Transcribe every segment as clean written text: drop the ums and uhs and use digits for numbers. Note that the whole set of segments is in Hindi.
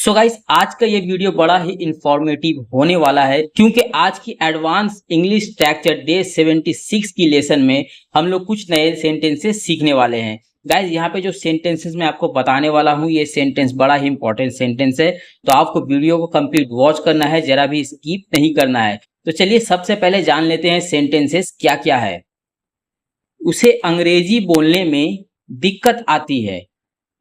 सो गाइस, आज का ये वीडियो बड़ा ही इंफॉर्मेटिव होने वाला है क्योंकि आज की एडवांस इंग्लिश स्ट्रक्चर डे 76 की लेसन में हम लोग कुछ नए सेंटेंसेस सीखने वाले हैं। गाइस, यहाँ पे जो सेंटेंसेस मैं आपको बताने वाला हूँ ये सेंटेंस बड़ा ही इंपॉर्टेंट सेंटेंस है, तो आपको वीडियो को कंप्लीट वॉच करना है, जरा भी स्किप नहीं करना है। तो चलिए सबसे पहले जान लेते हैं सेंटेंसेस क्या क्या है। उसे अंग्रेजी बोलने में दिक्कत आती है।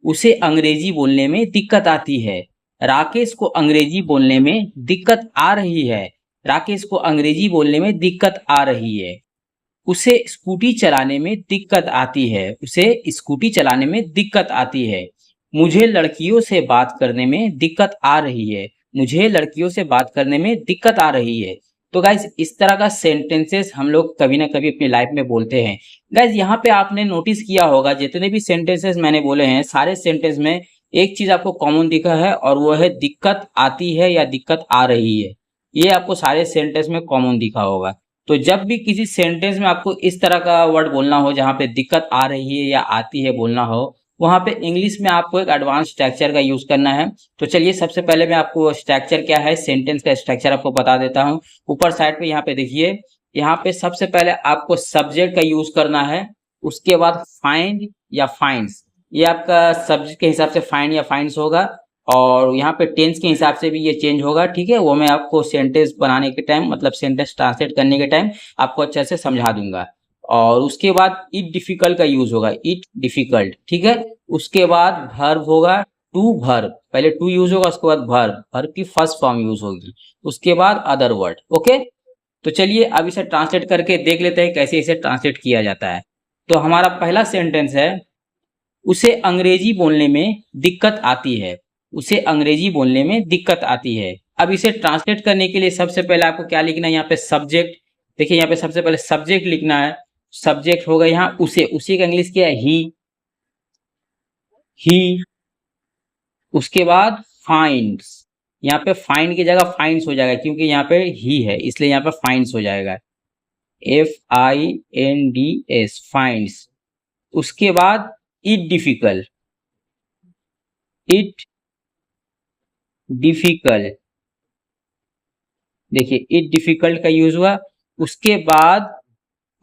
उसे अंग्रेजी बोलने में दिक्कत आती है। राकेश को अंग्रेजी बोलने में दिक्कत आ रही है। राकेश को अंग्रेजी बोलने में दिक्कत आ रही है। उसे स्कूटी चलाने में दिक्कत आती है। उसे स्कूटी चलाने में दिक्कत आती है। मुझे लड़कियों से बात करने में दिक्कत आ रही है। मुझे लड़कियों से बात करने में दिक्कत आ रही है। तो गाइज, इस तरह का सेंटेंसेस हम लोग कभी ना कभी अपनी लाइफ में बोलते हैं। गाइज, यहाँ पे आपने नोटिस किया होगा जितने भी सेंटेंसेस मैंने बोले हैं सारे सेंटेंस में एक चीज आपको कॉमन दिखा है और वो है दिक्कत आती है या दिक्कत आ रही है। ये आपको सारे सेंटेंस में कॉमन दिखा होगा। तो जब भी किसी सेंटेंस में आपको इस तरह का वर्ड बोलना हो जहाँ पे दिक्कत आ रही है या आती है बोलना हो, वहां पे इंग्लिश में आपको एक एडवांस स्ट्रक्चर का यूज करना है। तो चलिए सबसे पहले मैं आपको स्ट्रक्चर क्या है, सेंटेंस का स्ट्रक्चर आपको बता देता हूँ। ऊपर साइड पे यहाँ पे देखिए, यहाँ पे सबसे पहले आपको सब्जेक्ट का यूज करना है। उसके बाद फाइंड या फाइंड्स, ये आपका सब्जेक्ट के हिसाब से फाइंड या फाइंड्स होगा और यहाँ पे टेंस के हिसाब से भी ये चेंज होगा। ठीक है, वो मैं आपको सेंटेंस बनाने के टाइम मतलब सेंटेंस ट्रांसलेट करने के टाइम आपको अच्छे से समझा दूंगा। और उसके बाद इट डिफिकल्ट का यूज होगा, इट डिफिकल्ट। ठीक है, उसके बाद वर्ब होगा टू वर्ब, पहले टू यूज होगा उसके बाद वर्ब, वर्ब की फर्स्ट फॉर्म यूज होगी, उसके बाद अदर वर्ड। ओके, तो चलिए अब इसे ट्रांसलेट करके देख लेते हैं कैसे इसे ट्रांसलेट किया जाता है। तो हमारा पहला सेंटेंस है, उसे अंग्रेजी बोलने में दिक्कत आती है। उसे अंग्रेजी बोलने में दिक्कत आती है। अब इसे ट्रांसलेट करने के लिए सबसे पहले आपको क्या लिखना है, यहाँ पे सब्जेक्ट। देखिए यहाँ पे सबसे पहले सब्जेक्ट लिखना है। सब्जेक्ट होगा यहाँ उसे, उसी का इंग्लिश क्या है, ही। उसके बाद फाइंड्स, यहाँ पे फाइंड की जगह फाइंड्स हो जाएगा क्योंकि यहाँ पे ही है इसलिए यहाँ पे फाइंड्स हो जाएगा, FINDS, फाइंड्स। उसके बाद इट डिफिकल्ट, इट डिफिकल्ट, देखिए इट डिफिकल्ट का यूज हुआ। उसके बाद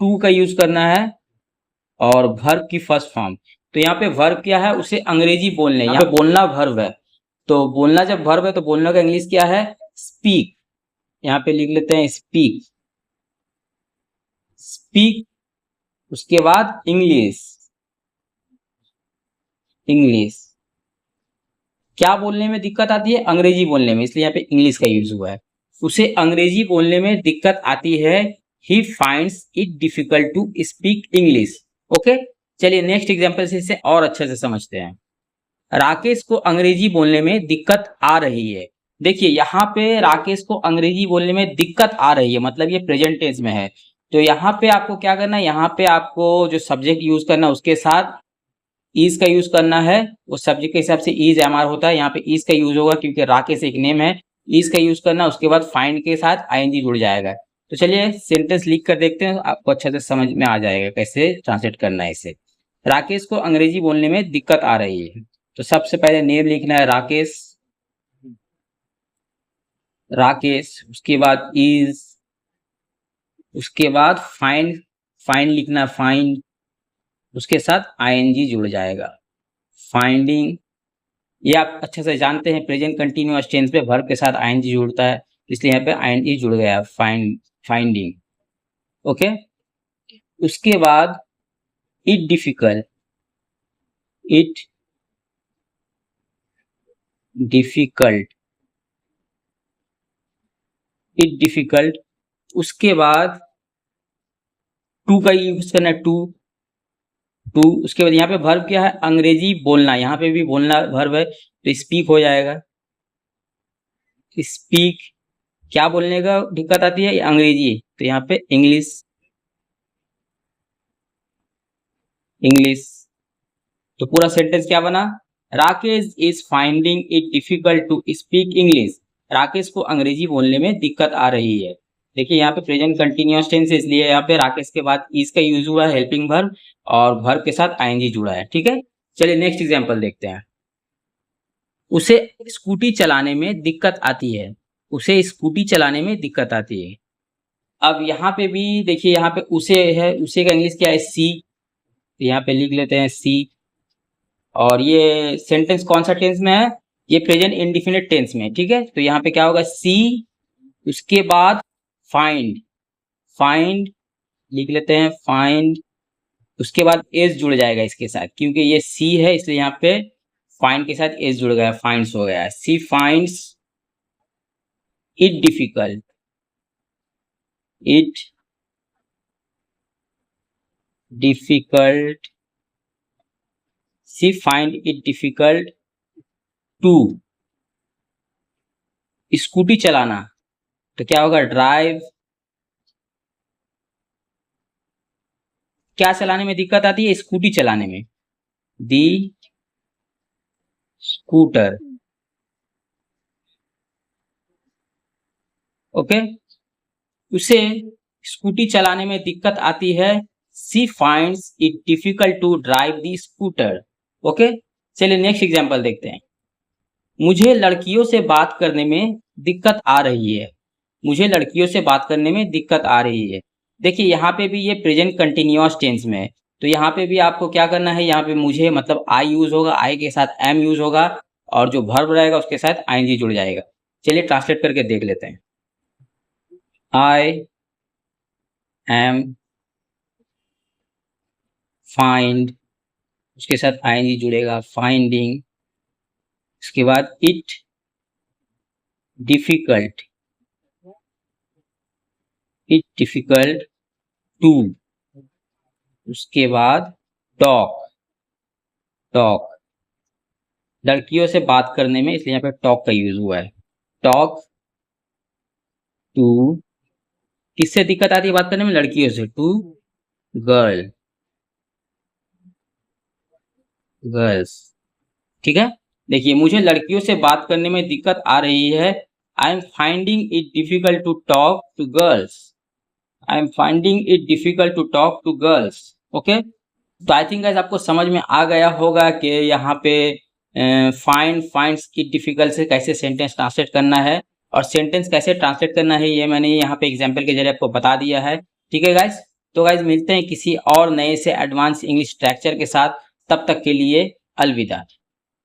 टू का यूज करना है और वर्ब की फर्स्ट फॉर्म। तो यहाँ पे वर्ब क्या है, उसे अंग्रेजी बोलने, यहाँ पे बोलना वर्ब है। तो बोलना जब वर्ब है तो बोलने का इंग्लिश क्या है, स्पीक। यहाँ पे लिख लेते हैं स्पीक, स्पीक। उसके बाद इंग्लिश, इंग्लिश। क्या बोलने में दिक्कत आती है, अंग्रेजी बोलने में, इसलिए यहाँ पे इंग्लिश का यूज हुआ है। उसे अंग्रेजी बोलने में दिक्कत आती है, he finds it difficult to speak English. Okay, चलिए नेक्स्ट एग्जांपल से इसे और अच्छे से समझते हैं। राकेश को अंग्रेजी बोलने में दिक्कत आ रही है। देखिए यहाँ पे राकेश को अंग्रेजी बोलने में दिक्कत आ रही है मतलब ये प्रेजेंट टेंस में है। तो यहाँ पे आपको क्या करना है, यहाँ पे आपको जो सब्जेक्ट यूज करना है उसके साथ इज का यूज करना है। उस सब्जेक्ट के हिसाब से इज एमआर होता है, यहाँ पे इज का यूज होगा क्योंकि राकेश एक नेम है, इज का यूज करना। उसके बाद फाइंड के साथ आईएनजी जुड़ जाएगा। तो चलिए सेंटेंस लिख कर देखते हैं, आपको अच्छे से समझ में आ जाएगा कैसे ट्रांसलेट करना है इसे। राकेश को अंग्रेजी बोलने में दिक्कत आ रही है। तो सबसे पहले नेम लिखना है राकेश, राकेश। उसके बाद इज, उसके बाद फाइंड, फाइंड लिखना है फाइंड, उसके साथ आईएनजी जुड़ जाएगा, फाइंडिंग। ये आप अच्छे से जानते हैं प्रेजेंट कंटिन्यूअस टेंस पे वर्ब के साथ आईएनजी जुड़ता है, इसलिए यहाँ पे आईएनजी जुड़ गया, फाइंड, फाइंडिंग। ओके, उसके बाद it difficult, it difficult, it difficult. उसके बाद टू का यूज करना है, टू, टू। उसके बाद यहाँ पे वर्ब क्या है, अंग्रेजी बोलना, यहाँ पे भी बोलना वर्ब है तो स्पीक हो जाएगा, स्पीक। क्या बोलने का दिक्कत आती है, अंग्रेजी, तो यहाँ पे इंग्लिश, इंग्लिश। तो पूरा सेंटेंस क्या बना, Rakesh is finding it difficult to speak English. Rakesh को अंग्रेजी बोलने में दिक्कत आ रही है। देखिए यहाँ पे प्रेजेंट कंटिन्यूअस टेंस है इसलिए यहाँ पे राकेश के बाद इज का यूज हुआ है, हेल्पिंग वर्ब, और वर्ब के साथ आईएनजी जुड़ा है। ठीक है, चलिए नेक्स्ट एग्जांपल देखते हैं। उसे स्कूटी चलाने में दिक्कत आती है, उसे स्कूटी चलाने में दिक्कत आती है। अब यहाँ पे भी देखिए, यहाँ पे उसे है, उसे का इंग्लिश क्या है, सी। यहाँ पे लिख लेते हैं सी। और ये सेंटेंस कौन सा टेंस में है, ये प्रेजेंट इंडिफिनिट टेंस में, ठीक है। तो यहाँ पे क्या होगा, सी, उसके बाद फाइंड, फाइंड लिख लेते हैं, फाइंड, उसके बाद एस जुड़ जाएगा इसके साथ, क्योंकि ये सी है इसलिए यहाँ पे फाइंड के साथ एस जुड़ गया, फाइंड्स हो गया। She finds it difficult, it difficult, she find it difficult to scooty चलाना। तो क्या होगा, ड्राइव, क्या चलाने में दिक्कत आती है, स्कूटी चलाने में, दी स्कूटर, ओके। उसे स्कूटी चलाने में दिक्कत आती है, she finds it difficult to drive the scooter, okay. चलिए नेक्स्ट एग्जांपल देखते हैं। मुझे लड़कियों से बात करने में दिक्कत आ रही है, मुझे लड़कियों से बात करने में दिक्कत आ रही है। देखिए यहाँ पे भी ये प्रेजेंट कंटिन्यूअस टेंस में है, तो यहाँ पे भी आपको क्या करना है, यहाँ पे मुझे मतलब आई यूज होगा, आई के साथ एम यूज होगा, और जो वर्ब रहेगा उसके साथ आईएनजी जुड़ जाएगा। चलिए ट्रांसलेट करके देख लेते हैं। आई एम फाइंड, उसके साथ आईएनजी जुड़ेगा, फाइंडिंग, उसके बाद it difficult, it difficult to, उसके बाद टॉक, टॉक, लड़कियों से बात करने में इसलिए यहाँ पे टॉक का यूज हुआ है। टॉक टू, किससे दिक्कत आती है बात करने में, लड़कियों से, टू गर्ल, गर्ल्स, ठीक है। देखिए मुझे लड़कियों से बात करने में दिक्कत आ रही है, I am finding it difficult to talk to girls, I am finding it difficult to talk to girls, okay. तो आई थिंक गाइस आपको समझ में आ गया होगा कि यहाँ पे फाइंड, फाइंड्स की डिफिकल्ट से कैसे सेंटेंस ट्रांसलेट करना है, और सेंटेंस कैसे ट्रांसलेट करना है ये मैंने यहाँ पे एग्जांपल के जरिए आपको बता दिया है, ठीक है गाइस। तो गाइस मिलते हैं किसी और नए से एडवांस इंग्लिश स्ट्रक्चर के साथ, तब तक के लिए अलविदा।